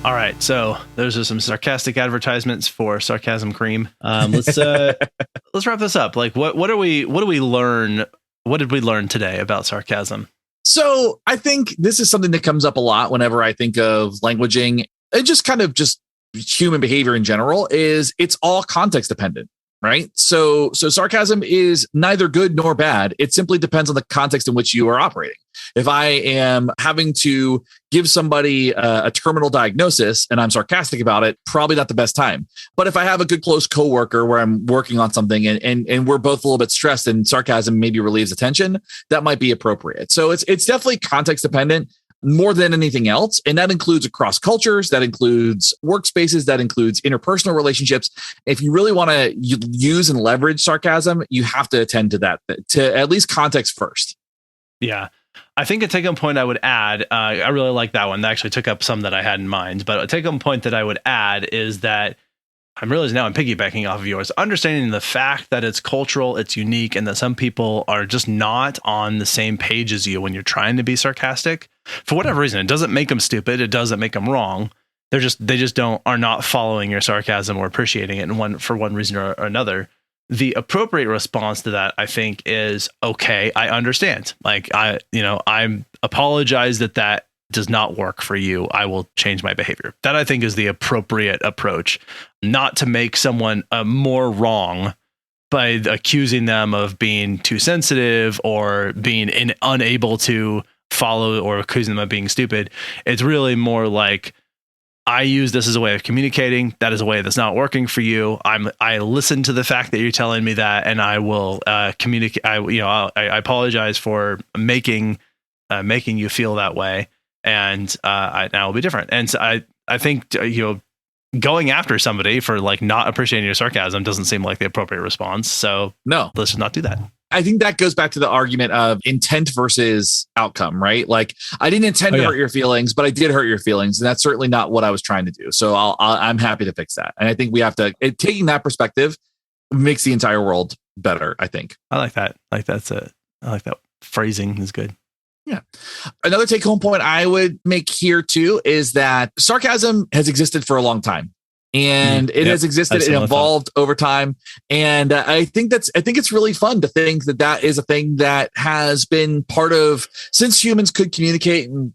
All right, so those are some sarcastic advertisements for sarcasm cream. Let's wrap this up. Like, what did we learn? What did we learn today about sarcasm? So I think this is something that comes up a lot whenever I think of languaging. It just kind of just human behavior in general is it's all context dependent. Right. So sarcasm is neither good nor bad. It simply depends on the context in which you are operating. If I am having to give somebody a terminal diagnosis and I'm sarcastic about it, probably not the best time. But if I have a good close coworker where I'm working on something and we're both a little bit stressed and sarcasm maybe relieves the tension, that might be appropriate. So it's definitely context dependent more than anything else. And that includes across cultures, that includes workspaces, that includes interpersonal relationships. If you really want to use and leverage sarcasm, you have to attend to that, to at least context first. Yeah. I think a take-home point I would add, I really like that one. That actually took up some that I had in mind. But a take-home point that I would add is that I'm realizing now I'm piggybacking off of yours, understanding the fact that it's cultural, it's unique, and that some people are just not on the same page as you when you're trying to be sarcastic. For whatever reason, it doesn't make them stupid. It doesn't make them wrong. They just are not following your sarcasm or appreciating it for one reason or another. The appropriate response to that, I think, is, okay, I understand. Like, I apologize that does not work for you. I will change my behavior. That, I think, is the appropriate approach, not to make someone more wrong by accusing them of being too sensitive or being unable to follow, or accusing them of being stupid. It's really more like, I use this as a way of communicating. That is a way that's not working for you. I listen to the fact that you're telling me that, and I will communicate. I apologize for making you feel that way, and now will be different. And so I think going after somebody for like not appreciating your sarcasm doesn't seem like the appropriate response. So no, let's just not do that. I think that goes back to the argument of intent versus outcome, right? Like I didn't intend to hurt your feelings, but I did hurt your feelings. And that's certainly not what I was trying to do. So I'm happy to fix that. And I think we have to, taking that perspective makes the entire world better, I think. I like that. I like that phrasing is good. Yeah. Another take home point I would make here too is that sarcasm has existed for a long time. And it has existed and evolved over time. And I think it's really fun to think that is a thing that has been part of, since humans could communicate and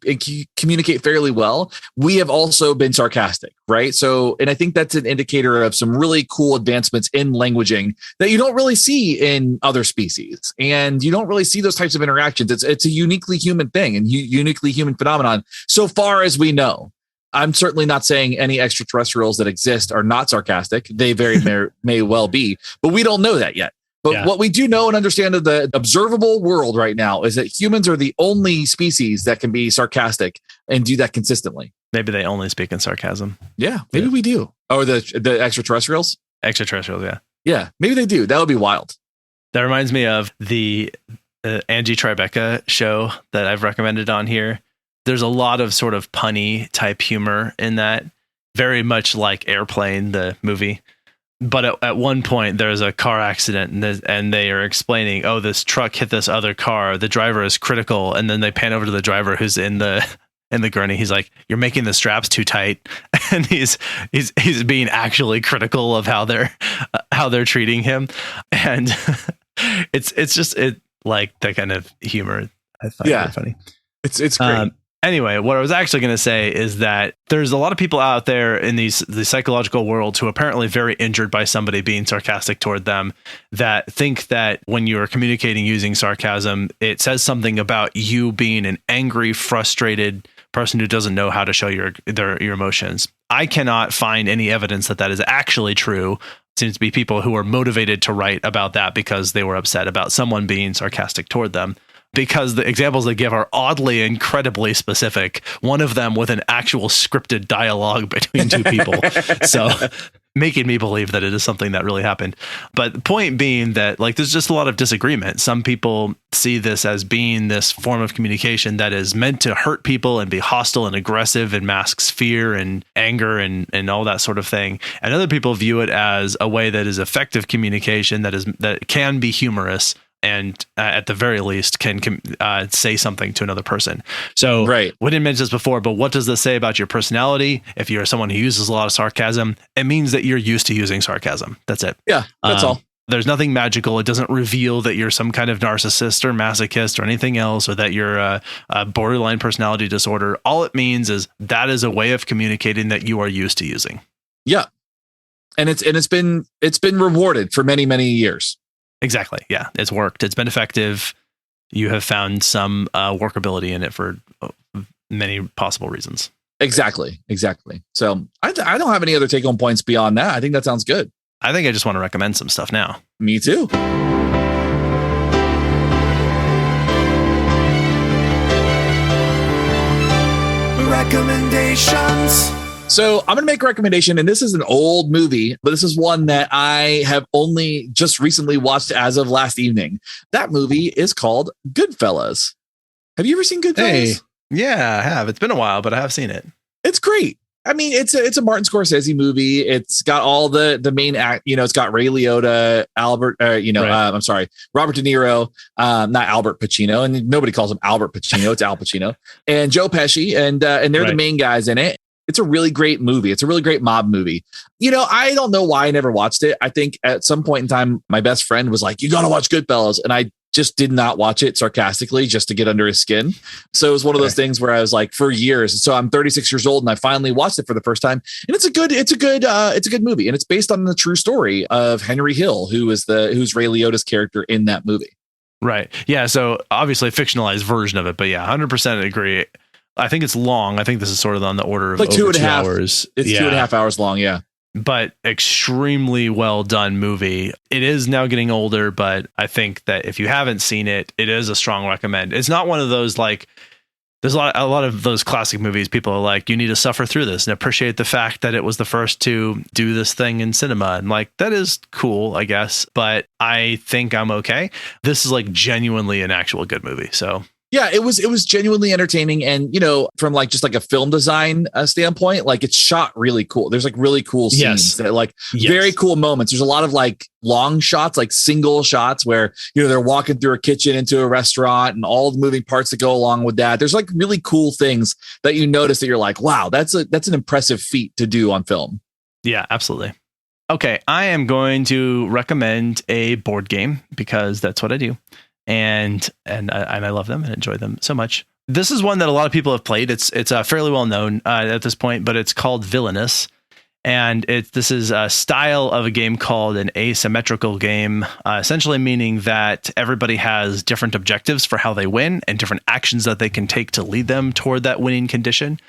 communicate fairly well, we have also been sarcastic, right? So, and I think that's an indicator of some really cool advancements in languaging that you don't really see in other species. And you don't really see those types of interactions. It's a uniquely human thing and uniquely human phenomenon, so far as we know. I'm certainly not saying any extraterrestrials that exist are not sarcastic. They very may well be, but we don't know that yet. But what we do know and understand of the observable world right now is that humans are the only species that can be sarcastic and do that consistently. Maybe they only speak in sarcasm. Yeah, maybe we do. Oh, the extraterrestrials? Extraterrestrials, yeah. Yeah, maybe they do. That would be wild. That reminds me of the Angie Tribeca show that I've recommended on here. There's a lot of sort of punny type humor in that, very much like Airplane, the movie. But at one point, there's a car accident and they are explaining, oh, this truck hit this other car. The driver is critical. And then they pan over to the driver who's in the gurney. He's like, you're making the straps too tight. And he's being actually critical of how they're treating him. And it's just like that kind of humor. I find it funny. It's great. Anyway, what I was actually going to say is that there's a lot of people out there in the psychological world who are apparently very injured by somebody being sarcastic toward them, that think that when you are communicating using sarcasm, it says something about you being an angry, frustrated person who doesn't know how to show your emotions. I cannot find any evidence that is actually true. It seems to be people who are motivated to write about that because they were upset about someone being sarcastic toward them. Because the examples they give are oddly incredibly specific, one of them with an actual scripted dialogue between two people. So making me believe that it is something that really happened. But the point being that like there's just a lot of disagreement. Some people see this as being this form of communication that is meant to hurt people and be hostile and aggressive and masks fear and anger and all that sort of thing. And other people view it as a way that is effective communication that can be humorous and at the very least can say something to another person. So we didn't mention this before, but what does this say about your personality? If you're someone who uses a lot of sarcasm, it means that you're used to using sarcasm. That's it. Yeah, that's all. There's nothing magical. It doesn't reveal that you're some kind of narcissist or masochist or anything else, or that you're a borderline personality disorder. All it means is that is a way of communicating that you are used to using. Yeah. And it's been rewarded for many, many years. Exactly. Yeah, it's worked. It's been effective. You have found some workability in it for many possible reasons. Exactly. So I don't have any other take-home points beyond that. I think that sounds good. I think I just want to recommend some stuff now. Me too. Recommendations. So I'm going to make a recommendation, and this is an old movie, but this is one that I have only just recently watched as of last evening. That movie is called Goodfellas. Have you ever seen Goodfellas? Hey, yeah, I have. It's been a while, but I have seen it. It's great. I mean, it's a Martin Scorsese movie. It's got all the main act. It's got Ray Liotta, Robert De Niro, not Albert Pacino, and nobody calls him Albert Pacino. It's Al Pacino and Joe Pesci, and they're the main guys in it. It's a really great movie. It's a really great mob movie. I don't know why I never watched it. I think at some point in time, my best friend was like, you got to watch Goodfellas. And I just did not watch it sarcastically just to get under his skin. So it was one of those things where I was like, for years. So I'm 36 years old and I finally watched it for the first time. And it's a good movie. And it's based on the true story of Henry Hill, who's Ray Liotta's character in that movie. Right. Yeah. So obviously a fictionalized version of it, but yeah, 100% agree. I think it's long. I think this is sort of on the order of like over 2.5 hours. It's 2.5 hours long. Yeah. But extremely well done movie. It is now getting older, but I think that if you haven't seen it, it is a strong recommend. It's not one of those like, there's a lot of those classic movies. People are like, you need to suffer through this and appreciate the fact that it was the first to do this thing in cinema. And like, that is cool, I guess. But I think I'm okay. This is like genuinely an actual good movie. So yeah, it was genuinely entertaining. And, from like just like a film design standpoint, like it's shot really cool. There's like really cool scenes that like very cool moments. There's a lot of like long shots, like single shots where, they're walking through a kitchen into a restaurant and all the moving parts that go along with that. There's like really cool things that you notice that you're like, wow, that's an impressive feat to do on film. Yeah, absolutely. Okay, I am going to recommend a board game because that's what I do. And I love them and enjoy them so much. This is one that a lot of people have played. It's fairly well known at this point, but it's called Villainous. And this is a style of a game called an asymmetrical game, essentially meaning that everybody has different objectives for how they win and different actions that they can take to lead them toward that winning condition.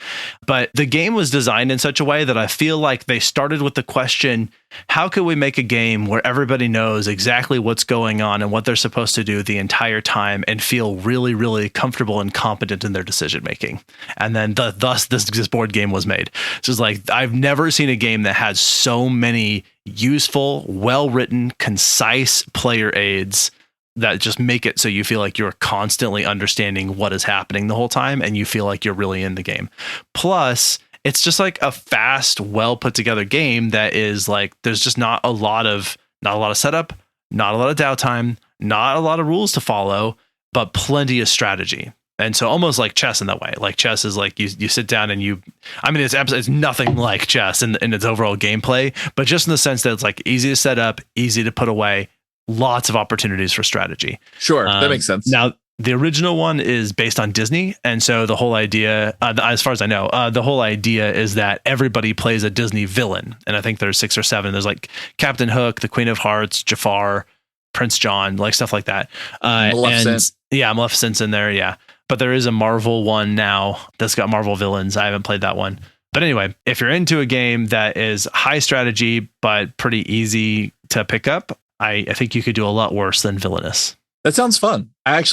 But the game was designed in such a way that I feel like they started with the question, how can we make a game where everybody knows exactly what's going on and what they're supposed to do the entire time and feel really, really comfortable and competent in their decision making? And then thus this board game was made. So it's like, I've never seen a game that has so many useful, well-written, concise player aids that just make it so you feel like you're constantly understanding what is happening the whole time and you feel like you're really in the game. Plus, it's just like a fast, well put together game that is like, there's just not a lot of setup, not a lot of downtime, not a lot of rules to follow, but plenty of strategy. And so almost like chess in that way. Like chess is like you sit down and it's nothing like chess in its overall gameplay, but just in the sense that it's like easy to set up, easy to put away, lots of opportunities for strategy. Sure, that makes sense. Now, the original one is based on Disney. And so the whole idea, as far as I know, the whole idea is that everybody plays a Disney villain. And I think there's 6 or 7. There's like Captain Hook, the Queen of Hearts, Jafar, Prince John, like stuff like that. Maleficent. Maleficent's in there. Yeah. But there is a Marvel one now that's got Marvel villains. I haven't played that one. But anyway, if you're into a game that is high strategy, but pretty easy to pick up, I think you could do a lot worse than Villainous. That sounds fun. I've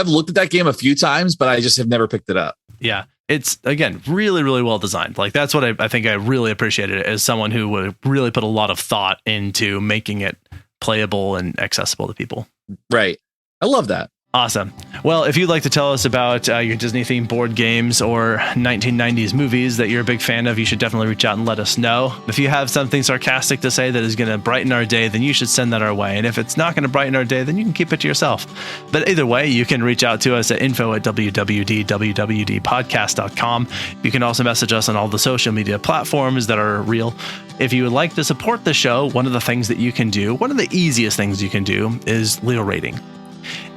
looked at that game a few times, but I just have never picked it up. Yeah. It's, again, really, really well designed. Like, that's what I think I really appreciated it as someone who would really put a lot of thought into making it playable and accessible to people. Right. I love that. Awesome. Well, if you'd like to tell us about your Disney-themed board games or 1990s movies that you're a big fan of, you should definitely reach out and let us know. If you have something sarcastic to say that is going to brighten our day, then you should send that our way. And if it's not going to brighten our day, then you can keep it to yourself. But either way, you can reach out to us at info@wwdpodcast.com. You can also message us on all the social media platforms that are real. If you would like to support the show, one of the things that you can do, one of the easiest things you can do is leave a rating.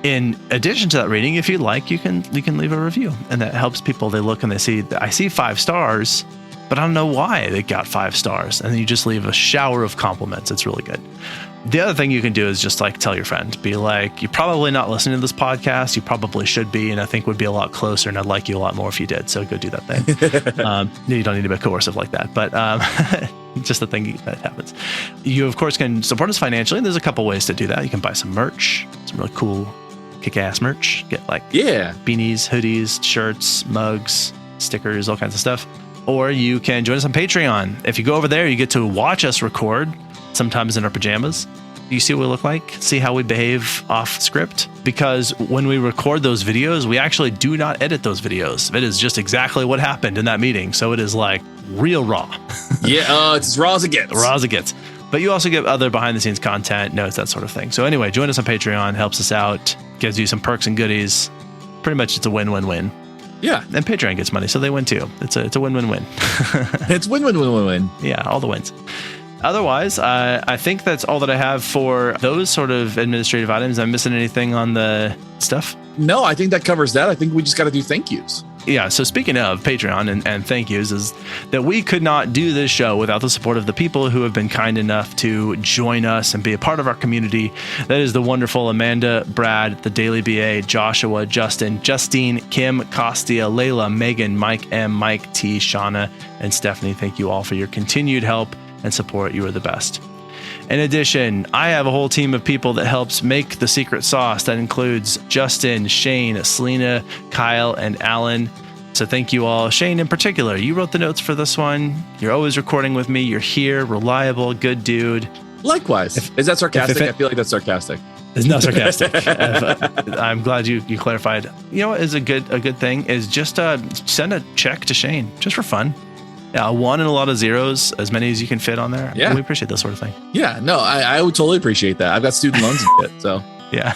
In addition to that rating, if you'd like, you can leave a review, and that helps people. They look and they see, I see 5 stars, but I don't know why they got 5 stars. And then you just leave a shower of compliments. It's really good. The other thing you can do is just like tell your friend, be like, you're probably not listening to this podcast. You probably should be. And I think would be a lot closer. And I'd like you a lot more if you did. So go do that thing. You don't need to be coercive like that, but just the thing that happens. You, of course, can support us financially. And there's a couple ways to do that. You can buy some merch, some really cool kick-ass merch. Get like beanies, hoodies, shirts, mugs, stickers, all kinds of stuff. Or you can join us on Patreon. If you go over there, you get to watch us record, sometimes in our pajamas. You see what we look like, see how we behave off script. Because when we record those videos, we actually do not edit those videos. It is just exactly what happened in that meeting. So it is like real raw. Yeah, it's as raw as it gets. Raw as it gets. But you also get other behind the scenes content, notes, that sort of thing. So anyway, join us on Patreon, helps us out, gives you some perks and goodies. Pretty much it's a win-win-win. Yeah. And Patreon gets money, so they win too. It's a win-win-win. It's win-win-win-win-win. Yeah, all the wins. Otherwise, I think that's all that I have for those sort of administrative items. Am I missing anything on the stuff? No, I think that covers that. I think we just got to do thank yous. Yeah, so speaking of Patreon and thank yous, is that we could not do this show without the support of the people who have been kind enough to join us and be a part of our community. That is the wonderful Amanda, Brad, the Daily BA, Joshua, Justin, Justine, Kim, Costia, Layla, Megan, Mike M, Mike T, Shauna, and Stephanie. Thank you all for your continued help and support. You are the best. In addition, I have a whole team of people that helps make the secret sauce. That includes Justin, Shane, Selena, Kyle, and Alan. So thank you all. Shane, in particular, you wrote the notes for this one. You're always recording with me. You're here, reliable, good dude. Likewise. Is that sarcastic? I feel like that's sarcastic. It's not sarcastic. I'm glad you clarified. You know what is a good thing is just send a check to Shane just for fun. Yeah, a 1 and a lot of zeros, as many as you can fit on there. Yeah. We appreciate that sort of thing. Yeah, no, I would totally appreciate that. I've got student loans and shit, so. Yeah.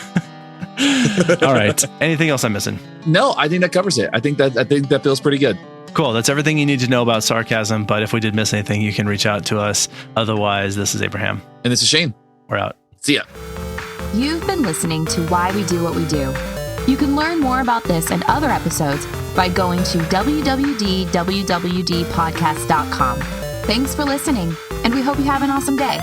All right. Anything else I'm missing? No, I think that covers it. I think that feels pretty good. Cool. That's everything you need to know about sarcasm. But if we did miss anything, you can reach out to us. Otherwise, this is Abraham. And this is Shane. We're out. See ya. You've been listening to Why We Do What We Do. You can learn more about this and other episodes by going to www.wwdpodcast.com. Thanks for listening, and we hope you have an awesome day.